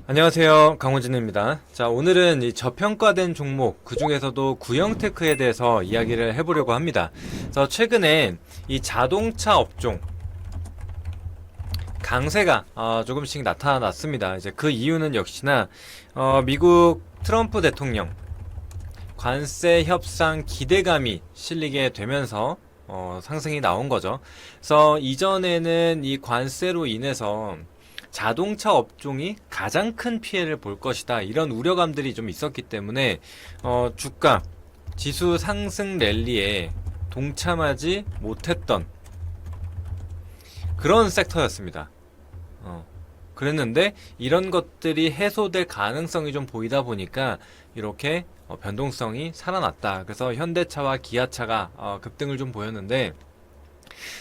안녕하세요, 강호진입니다. 자, 오늘은 이 저평가된 종목, 그 중에서도 구형테크에 대해서 이야기를 해보려고 합니다. 그래서 최근에 이 자동차 업종 강세가 조금씩 나타났습니다. 이제 그 이유는 역시나 미국 트럼프 대통령 관세 협상 기대감이 실리게 되면서 상승이 나온 거죠. 그래서 이전에는 이 관세로 인해서 자동차 업종이 가장 큰 피해를 볼 것이다, 이런 우려감들이 좀 있었기 때문에 주가 지수 상승 랠리에 동참하지 못했던 그런 섹터였습니다. 그랬는데 이런 것들이 해소될 가능성이 좀 보이다 보니까 이렇게 변동성이 살아났다. 그래서 현대차와 기아차가 급등을 좀 보였는데,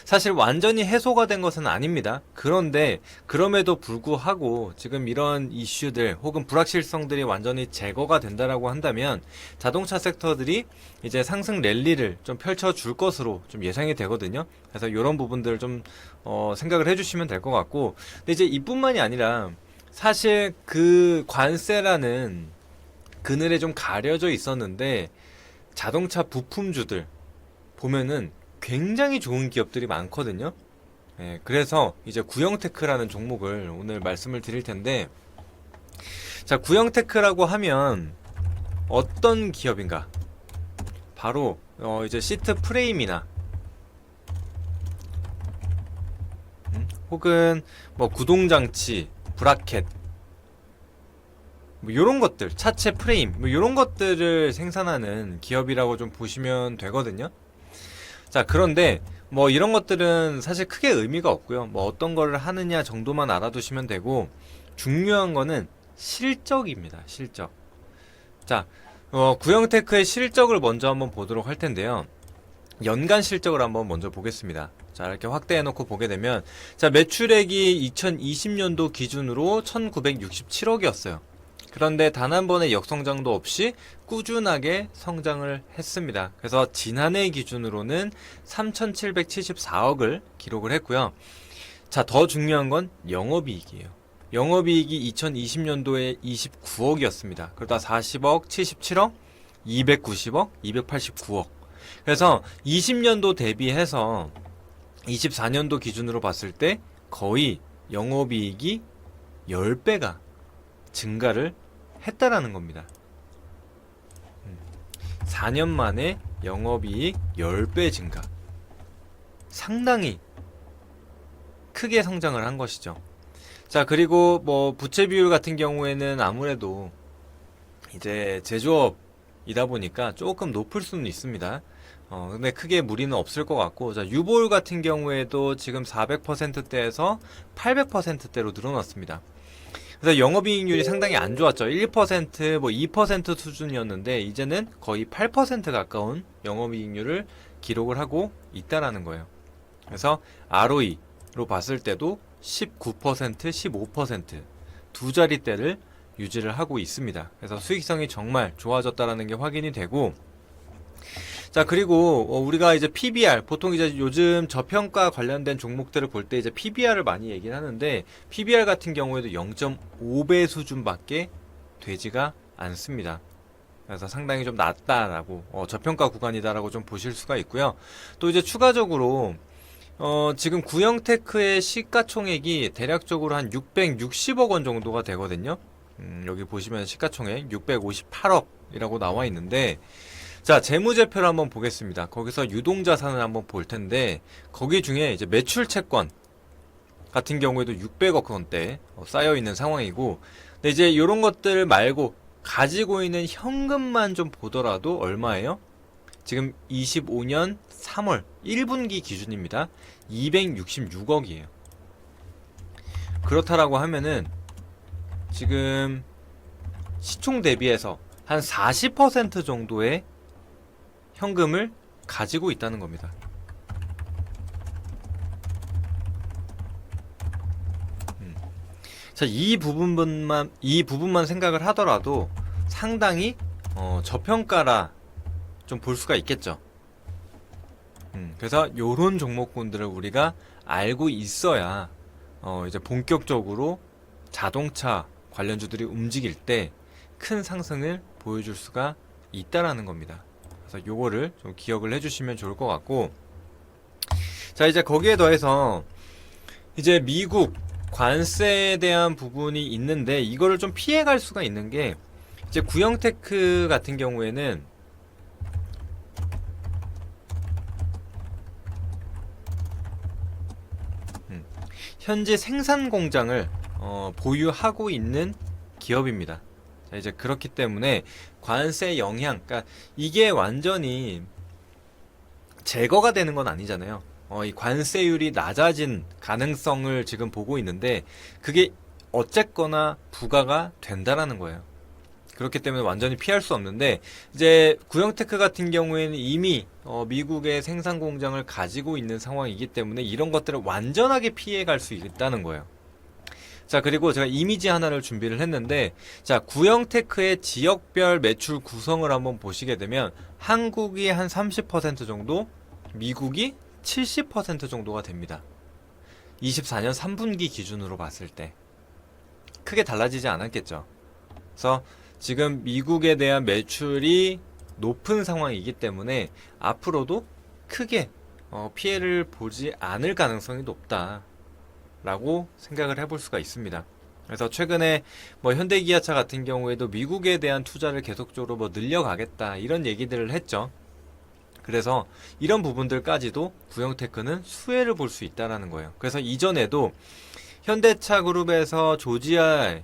사실 완전히 해소가 된 것은 아닙니다. 그런데 그럼에도 불구하고 지금 이런 이슈들 혹은 불확실성들이 완전히 제거가 된다라고 한다면 자동차 섹터들이 이제 상승 랠리를 좀 펼쳐줄 것으로 좀 예상이 되거든요. 그래서 이런 부분들을 좀 생각을 해주시면 될 것 같고, 근데 이제 이뿐만이 아니라 사실 그 관세라는 그늘에 좀 가려져 있었는데 자동차 부품주들 보면은 굉장히 좋은 기업들이 많거든요. 그래서 이제 구형테크라는 종목을 오늘 말씀을 드릴 텐데, 자, 구형테크라고 하면 어떤 기업인가? 바로 이제 시트 프레임이나 혹은 뭐 구동장치, 브라켓, 뭐 이런 것들, 차체 프레임, 뭐 이런 것들을 생산하는 기업이라고 좀 보시면 되거든요. 자, 그런데 뭐 이런 것들은 사실 크게 의미가 없고요. 뭐 어떤 거를 하느냐 정도만 알아두시면 되고, 중요한 거는 실적입니다. 실적. 자, 구형테크의 실적을 먼저 한번 보도록 할 텐데요. 연간 실적을 한번 먼저 보겠습니다. 자, 이렇게 확대해 놓고 보게 되면, 자, 매출액이 2020년도 기준으로 1967억이었어요. 그런데 단 한 번의 역성장도 없이 꾸준하게 성장을 했습니다. 그래서 지난해 기준으로는 3,774억을 기록을 했고요. 자, 더 중요한 건 영업이익이에요. 영업이익이 2020년도에 29억이었습니다. 그러다 40억, 77억, 290억, 289억. 그래서 20년도 대비해서 24년도 기준으로 봤을 때 거의 영업이익이 10배가 증가를 했다라는 겁니다. 4년 만에 영업이익 10배 증가. 상당히 크게 성장을 한 것이죠. 자, 그리고 뭐 부채 비율 같은 경우에는 아무래도 이제 제조업이다 보니까 조금 높을 수는 있습니다. 근데 크게 무리는 없을 것 같고, 자, 유보율 같은 경우에도 지금 400%대에서 800%대로 늘어났습니다. 그래서 영업이익률이 상당히 안 좋았죠. 1%, 뭐 2% 수준이었는데 이제는 거의 8% 가까운 영업이익률을 기록을 하고 있다라는 거예요. 그래서 ROE로 봤을 때도 19%, 15%두 자릿대를 유지를 하고 있습니다. 그래서 수익성이 정말 좋아졌다라는 게 확인이 되고, 자, 그리고 우리가 이제 PBR, 보통 이제 요즘 저평가 관련된 종목들을 볼 때 이제 PBR을 많이 얘기를 하는데, PBR 같은 경우에도 0.5배 수준밖에 되지가 않습니다. 그래서 상당히 좀 낮다라고, 저평가 구간이다라고 좀 보실 수가 있고요. 또 이제 추가적으로 지금 구형테크의 시가총액이 대략적으로 한 660억 원 정도가 되거든요. 여기 보시면 시가총액 658억이라고 나와 있는데, 자, 재무제표를 한번 보겠습니다. 거기서 유동자산을 한번 볼 텐데, 거기 중에 이제 매출채권 같은 경우에도 600억 원대 쌓여 있는 상황이고, 근데 이제 이런 것들 말고 가지고 있는 현금만 좀 보더라도 얼마예요? 지금 25년 3월 1분기 기준입니다. 266억이에요. 그렇다라고 하면은 지금 시총 대비해서 한 40% 정도의 현금을 가지고 있다는 겁니다. 자, 이 부분만 생각을 하더라도 상당히 저평가라 좀 볼 수가 있겠죠. 그래서 요런 종목군들을 우리가 알고 있어야 이제 본격적으로 자동차 관련주들이 움직일 때 큰 상승을 보여줄 수가 있다라는 겁니다. 그래서 요거를 좀 기억을 해주시면 좋을 것 같고, 자 이제 거기에 더해서 이제 미국 관세에 대한 부분이 있는데 이거를 좀 피해갈 수가 있는 게, 이제 구형테크 같은 경우에는 현재 생산 공장을 보유하고 있는 기업입니다. 자, 이제 그렇기 때문에 관세 영향, 그러니까 이게 완전히 제거가 되는 건 아니잖아요. 이 관세율이 낮아진 가능성을 지금 보고 있는데 그게 어쨌거나 부과가 된다라는 거예요. 그렇기 때문에 완전히 피할 수 없는데, 이제 구형테크 같은 경우에는 이미 미국의 생산 공장을 가지고 있는 상황이기 때문에 이런 것들을 완전하게 피해갈 수 있다는 거예요. 자, 그리고 제가 이미지 하나를 준비를 했는데, 자, 구형테크의 지역별 매출 구성을 한번 보시게 되면 한국이 한 30% 정도, 미국이 70% 정도가 됩니다. 24년 3분기 기준으로 봤을 때 크게 달라지지 않았겠죠. 그래서 지금 미국에 대한 매출이 높은 상황이기 때문에 앞으로도 크게 피해를 보지 않을 가능성이 높다라고 생각을 해볼 수가 있습니다. 그래서 최근에 뭐 현대기아차 같은 경우에도 미국에 대한 투자를 계속적으로 뭐 늘려가겠다 이런 얘기들을 했죠. 그래서 이런 부분들까지도 구형테크는 수혜를 볼 수 있다라는 거예요. 그래서 이전에도 현대차 그룹에서 조지아에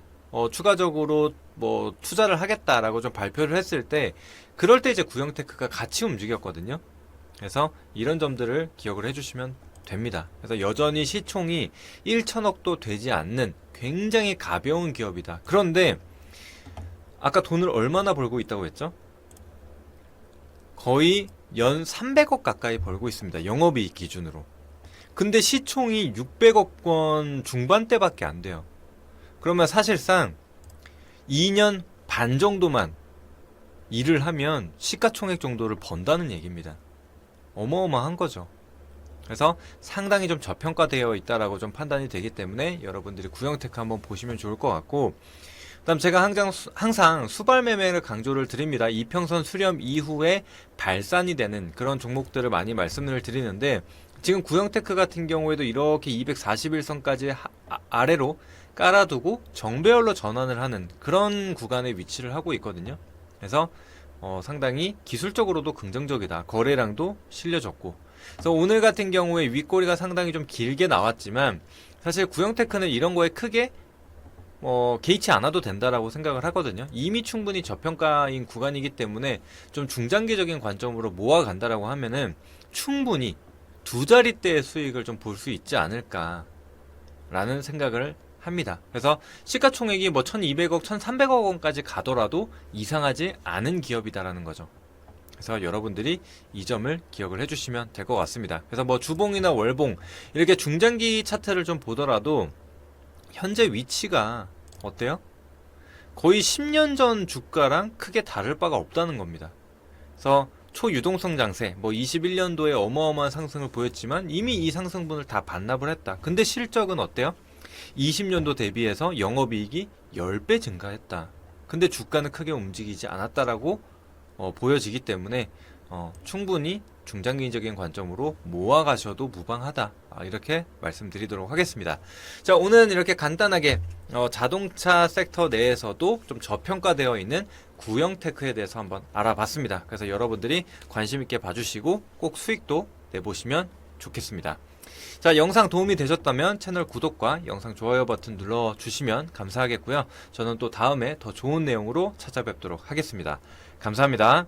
추가적으로 뭐 투자를 하겠다라고 좀 발표를 했을 때, 그럴 때 이제 구형테크가 같이 움직였거든요. 그래서 이런 점들을 기억을 해주시면 됩니다. 그래서 여전히 시총이 1천억도 되지 않는 굉장히 가벼운 기업이다. 그런데 아까 돈을 얼마나 벌고 있다고 했죠? 거의 연 300억 가까이 벌고 있습니다. 영업이익 기준으로. 근데 시총이 600억 원 중반대밖에 안 돼요. 그러면 사실상 2년 반 정도만 일을 하면 시가총액 정도를 번다는 얘기입니다. 어마어마한 거죠. 그래서 상당히 좀 저평가되어 있다라고 좀 판단이 되기 때문에 여러분들이 구형테크 한번 보시면 좋을 것 같고, 그다음 제가 항상 수발 매매를 강조를 드립니다. 이평선 수렴 이후에 발산이 되는 그런 종목들을 많이 말씀을 드리는데, 지금 구형테크 같은 경우에도 이렇게 241선까지 아래로 깔아두고 정배열로 전환을 하는 그런 구간에 위치를 하고 있거든요. 그래서 상당히 기술적으로도 긍정적이다. 거래량도 실려졌고, 그래서 오늘 같은 경우에 윗꼬리가 상당히 좀 길게 나왔지만 사실 구형테크는 이런 거에 크게 개의치 않아도 된다라고 생각을 하거든요. 이미 충분히 저평가인 구간이기 때문에 좀 중장기적인 관점으로 모아간다라고 하면은 충분히 두 자릿대의 수익을 좀 볼 수 있지 않을까라는 생각을 합니다. 그래서 시가총액이 뭐 1200억, 1300억 원까지 가더라도 이상하지 않은 기업이다라는 거죠. 그래서 여러분들이 이 점을 기억을 해주시면 될 것 같습니다. 그래서 뭐 주봉이나 월봉 이렇게 중장기 차트를 좀 보더라도 현재 위치가 어때요? 거의 10년 전 주가랑 크게 다를 바가 없다는 겁니다. 그래서 초유동성 장세, 뭐 21년도에 어마어마한 상승을 보였지만 이미 이 상승분을 다 반납을 했다. 근데 실적은 어때요? 20년도 대비해서 영업이익이 10배 증가했다. 근데 주가는 크게 움직이지 않았다라고 보여지기 때문에 충분히 중장기적인 관점으로 모아가셔도 무방하다, 이렇게 말씀드리도록 하겠습니다. 자, 오늘은 이렇게 간단하게 자동차 섹터 내에서도 좀 저평가되어 있는 구형테크에 대해서 한번 알아봤습니다. 그래서 여러분들이 관심 있게 봐주시고 꼭 수익도 내보시면 좋겠습니다. 자, 영상 도움이 되셨다면 채널 구독과 영상 좋아요 버튼 눌러주시면 감사하겠고요. 저는 또 다음에 더 좋은 내용으로 찾아뵙도록 하겠습니다. 감사합니다.